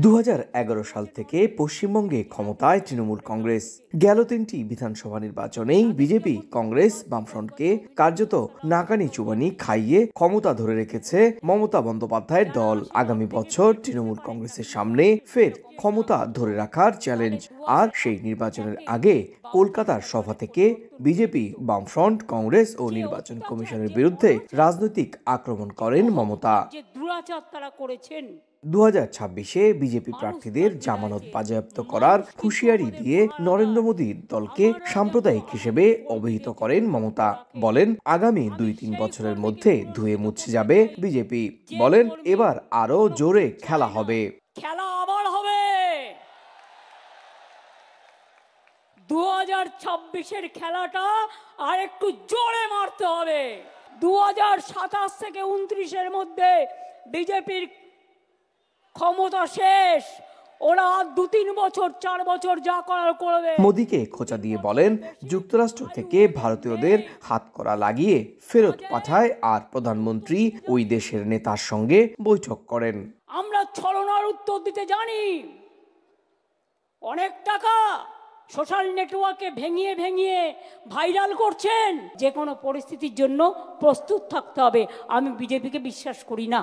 2011 সাল থেকে পশ্চিমবঙ্গে ক্ষমতায় তৃণমূল কংগ্রেস। গেল 3টি বিধানসভা নির্বাচনেই বিজেপি, কংগ্রেস, বামফ্রন্টকে কার্যত নাকানি চুবানি খাইয়ে ক্ষমতা ধরে রেখেছে মমতা বন্দ্যোপাধ্যায়ের দল। আগামী বছর তৃণমূল কংগ্রেসের সামনে ফের ক্ষমতা ধরে রাখার চ্যালেঞ্জ। আর সেই নির্বাচনের আগে কলকাতার সভা থেকে বিজেপি, বামফ্রন্ট, কংগ্রেস ও নির্বাচন কমিশনের বিরুদ্ধে রাজনৈতিক আক্রমণ করেন মমতা। 2026-এ বিজেপি প্রার্থীদের জামানত বাজেয়াপ্ত করার হুঁশিয়ারি দিয়ে নরেন্দ্র মোদীর দলকে সাম্প্রদায়িক হিসেবে অভিহিত করেন মমতা। বলেন, আগামী 2-3 বছরের মধ্যে ধুয়ে মুছে যাবে বিজেপি। বলেন, এবার আরো জোরে খেলা হবে। 2026-এর খেলাটা আর একটু জোরে মারতে হবে। 2027 থেকে 29-এর মধ্যে বিজেপির ক্ষমতা শেষ। ওরা 2-3 বছর 4 বছর যা করার করবে। মোদীকে খোঁচা দিয়ে বলেন, যুক্তরাষ্ট্র থেকে ভারতীয়দের হাতকড়া লাগিয়ে ফেরত পাঠায় আর প্রধানমন্ত্রী ওই দেশের নেতার সঙ্গে বৈঠক করেন। আমরা ছলনার উত্তর দিতে জানি। অনেক টাকা সোশ্যাল নেটওয়ার্কে ভেঙিয়ে ভেঙিয়ে ভাইরাল করছেন। যে কোনো পরিস্থিতির জন্য প্রস্তুত থাকতে হবে। আমি বিজেপিকে বিশ্বাস করি না।